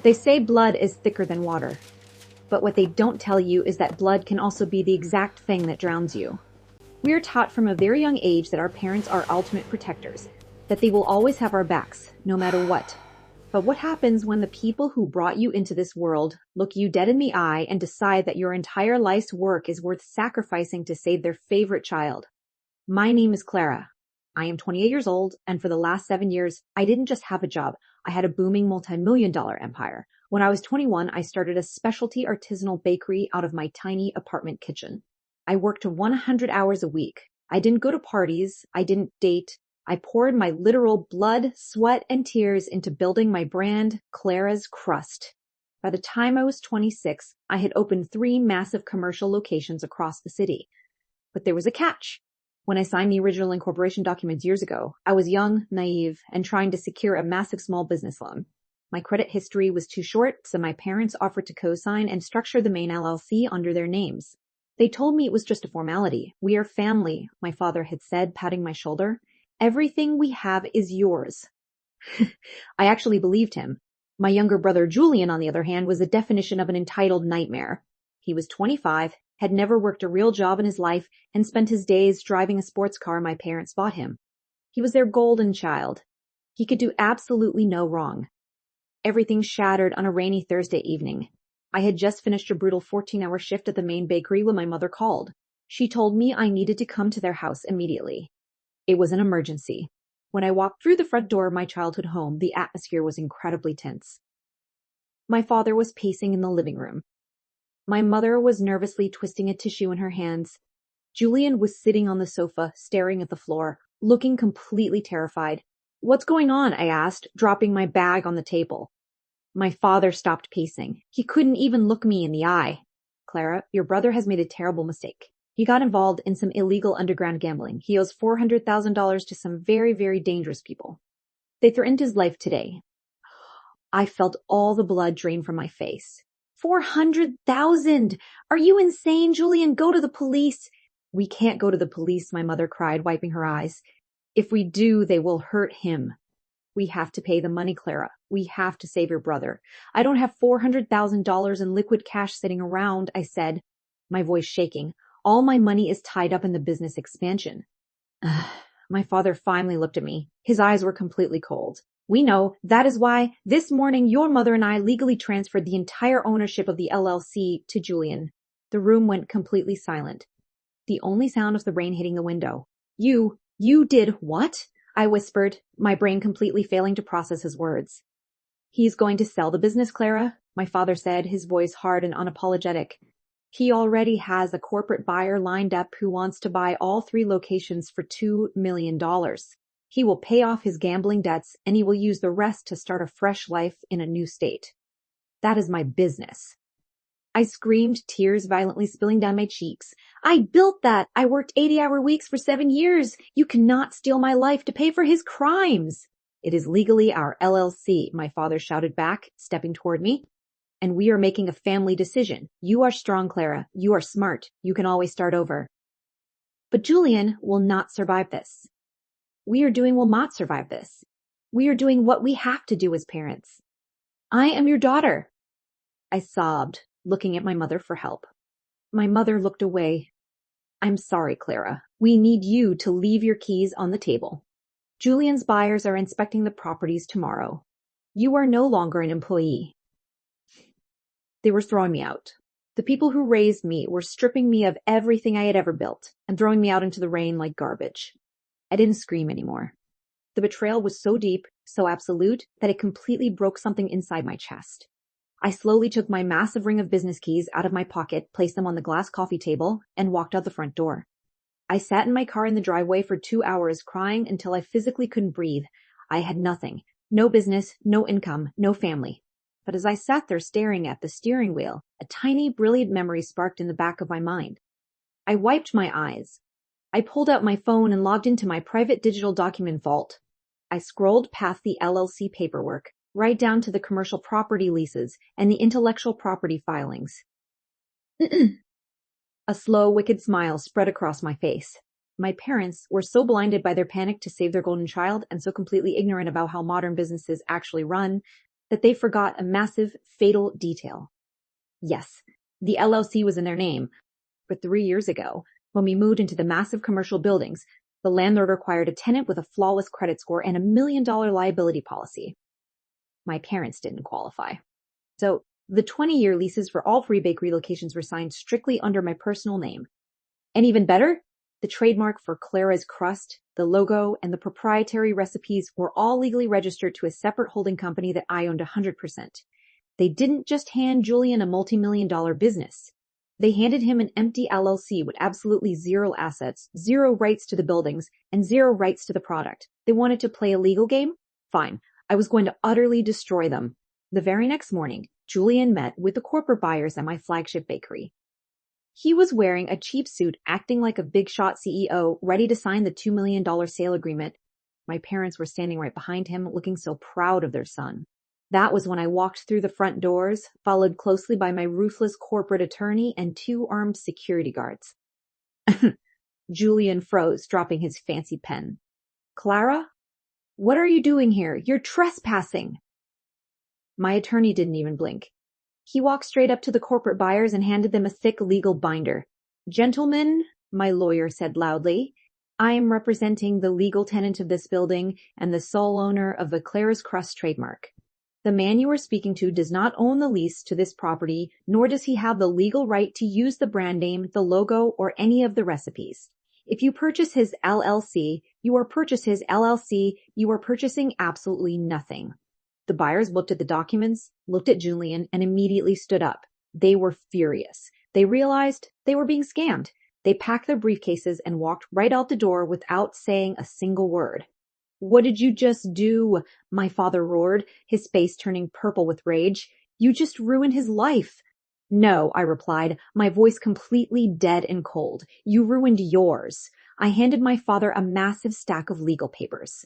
They say blood is thicker than water, but what they don't tell you is that blood can also be the exact thing that drowns you. We are taught from a very young age that our parents are ultimate protectors, that they will always have our backs, no matter what. But what happens when the people who brought you into this world look you dead in the eye and decide that your entire life's work is worth sacrificing to save their favorite child? My name is Clara. I am 28 years old, and for the last 7 years, I didn't just have a job. I had a booming multi-million-dollar empire. When I was 21, I started a specialty artisanal bakery out of my tiny apartment kitchen. I worked 100 hours a week. I didn't go to parties. I didn't date. I poured my literal blood, sweat, and tears into building my brand, Clara's Crust. By the time I was 26, I had opened 3 massive commercial locations across the city. But there was a catch. When I signed the original incorporation documents years ago, I was young, naive, and trying to secure a massive small business loan. My credit history was too short, so my parents offered to co-sign and structure the main LLC under their names. They told me it was just a formality. We are family, my father had said, patting my shoulder. Everything we have is yours. I actually believed him. My younger brother Julian, on the other hand, was the definition of an entitled nightmare. He was 25, had never worked a real job in his life, and spent his days driving a sports car my parents bought him. He was their golden child. He could do absolutely no wrong. Everything shattered on a rainy Thursday evening. I had just finished a brutal 14-hour shift at the main bakery when my mother called. She told me I needed to come to their house immediately. It was an emergency. When I walked through the front door of my childhood home, the atmosphere was incredibly tense. My father was pacing in the living room. My mother was nervously twisting a tissue in her hands. Julian was sitting on the sofa, staring at the floor, looking completely terrified. "What's going on?" I asked, dropping my bag on the table. My father stopped pacing. He couldn't even look me in the eye. "Clara, your brother has made a terrible mistake. He got involved in some illegal underground gambling. He owes $400,000 to some very, very dangerous people. They threatened his life today." I felt all the blood drain from my face. 400,000! Are you insane, Julian? Go to the police. "We can't go to the police," my mother cried, wiping her eyes. "If we do, they will hurt him. We have to pay the money, Clara. We have to save your brother. I don't have $400,000 in liquid cash sitting around," I said, my voice shaking. "All my money is tied up in the business expansion." My father finally looked at me. His eyes were completely cold. "We know. That is why this morning your mother and I legally transferred the entire ownership of the LLC to Julian." The room went completely silent. The only sound was the rain hitting the window. You did what?" I whispered, my brain completely failing to process his words. "He's going to sell the business, Clara," my father said, his voice hard and unapologetic. "He already has a corporate buyer lined up who wants to buy all 3 locations for $2 million. He will pay off his gambling debts, and he will use the rest to start a fresh life in a new state. That is my business." I screamed, tears violently spilling down my cheeks. "I built that! I worked 80-hour weeks for 7 years! You cannot steal my life to pay for his crimes!" "It is legally our LLC," my father shouted back, stepping toward me. "And we are making a family decision. You are strong, Clara. You are smart. You can always start over." "But Julian will not survive this. We will not survive this. We are doing what we have to do as parents. I am your daughter." I sobbed, looking at my mother for help. My mother looked away. "I'm sorry, Clara. We need you to leave your keys on the table. Julian's buyers are inspecting the properties tomorrow. You are no longer an employee." They were throwing me out. The people who raised me were stripping me of everything I had ever built and throwing me out into the rain like garbage. I didn't scream anymore. The betrayal was so deep, so absolute, that it completely broke something inside my chest. I slowly took my massive ring of business keys out of my pocket, placed them on the glass coffee table, and walked out the front door. I sat in my car in the driveway for 2 hours, crying until I physically couldn't breathe. I had nothing. No business, no income, no family. But as I sat there staring at the steering wheel, a tiny, brilliant memory sparked in the back of my mind. I wiped my eyes. I pulled out my phone and logged into my private digital document vault. I scrolled past the LLC paperwork, right down to the commercial property leases and the intellectual property filings. A slow, wicked smile spread across my face. My parents were so blinded by their panic to save their golden child and so completely ignorant about how modern businesses actually run that they forgot a massive, fatal detail. Yes, the LLC was in their name, but 3 years ago, when we moved into the massive commercial buildings, the landlord required a tenant with a flawless credit score and $1 million liability policy. My parents didn't qualify. So the 20-year leases for all 3 bakery locations were signed strictly under my personal name. And even better, the trademark for Clara's crust, the logo, and the proprietary recipes were all legally registered to a separate holding company that I owned 100%. They didn't just hand Julian a multi-million-dollar business. They handed him an empty LLC with absolutely 0 assets, 0 rights to the buildings, and 0 rights to the product. They wanted to play a legal game? Fine. I was going to utterly destroy them. The very next morning, Julian met with the corporate buyers at my flagship bakery. He was wearing a cheap suit, acting like a big shot CEO, ready to sign the $2 million sale agreement. My parents were standing right behind him, looking so proud of their son. That was when I walked through the front doors, followed closely by my ruthless corporate attorney and 2 armed security guards. Julian froze, dropping his fancy pen. Clara? What are you doing here? You're trespassing! My attorney didn't even blink. He walked straight up to the corporate buyers and handed them a thick legal binder. Gentlemen, my lawyer said loudly, I am representing the legal tenant of this building and the sole owner of the Clara's Crust trademark. The man you are speaking to does not own the lease to this property, nor does he have the legal right to use the brand name, the logo, or any of the recipes. If you purchase his LLC, you are purchasing absolutely nothing. The buyers looked at the documents, looked at Julian, and immediately stood up. They were furious. They realized they were being scammed. They packed their briefcases and walked right out the door without saying a single word. What did you just do? My father roared, his face turning purple with rage. You just ruined his life. No, I replied, my voice completely dead and cold. You ruined yours. I handed my father a massive stack of legal papers.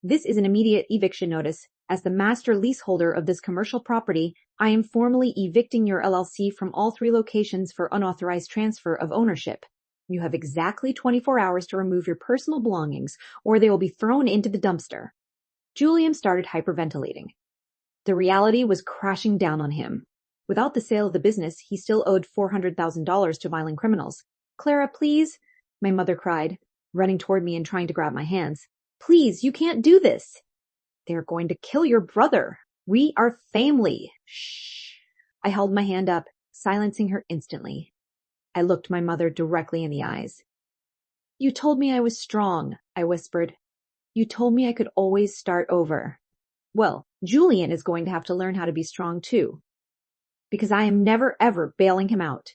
This is an immediate eviction notice. As the master leaseholder of this commercial property, I am formally evicting your LLC from all 3 locations for unauthorized transfer of ownership. You have exactly 24 hours to remove your personal belongings, or they will be thrown into the dumpster. Julian started hyperventilating. The reality was crashing down on him. Without the sale of the business, he still owed $400,000 to violent criminals. Clara, please, my mother cried, running toward me and trying to grab my hands. Please, you can't do this. They're going to kill your brother. We are family. Shh. I held my hand up, silencing her instantly. I looked my mother directly in the eyes. You told me I was strong, I whispered. You told me I could always start over. Well, Julian is going to have to learn how to be strong too, because I am never ever bailing him out.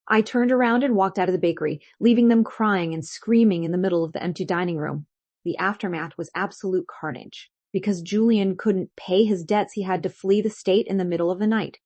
I turned around and walked out of the bakery, leaving them crying and screaming in the middle of the empty dining room. The aftermath was absolute carnage. Because Julian couldn't pay his debts, he had to flee the state in the middle of the night.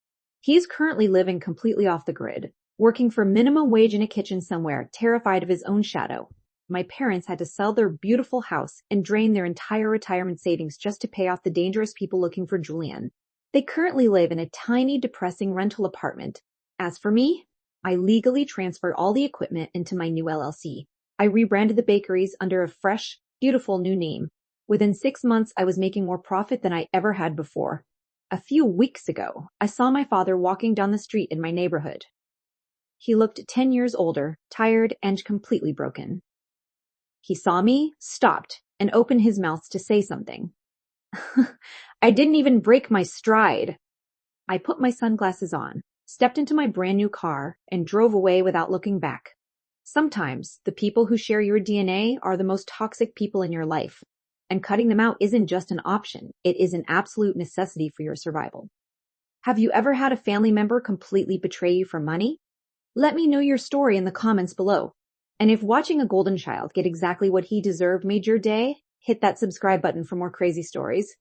He's currently living completely off the grid, working for minimum wage in a kitchen somewhere, terrified of his own shadow. My parents had to sell their beautiful house and drain their entire retirement savings just to pay off the dangerous people looking for Julian. They currently live in a tiny, depressing rental apartment. As for me, I legally transferred all the equipment into my new LLC. I rebranded the bakeries under a fresh, beautiful new name. Within 6 months, I was making more profit than I ever had before. A few weeks ago, I saw my father walking down the street in my neighborhood. He looked 10 years older, tired, and completely broken. He saw me, stopped, and opened his mouth to say something. I didn't even break my stride. I put my sunglasses on, stepped into my brand new car, and drove away without looking back. Sometimes, the people who share your DNA are the most toxic people in your life. And cutting them out isn't just an option, it is an absolute necessity for your survival. Have you ever had a family member completely betray you for money? Let me know your story in the comments below. And if watching a golden child get exactly what he deserved made your day, hit that subscribe button for more crazy stories.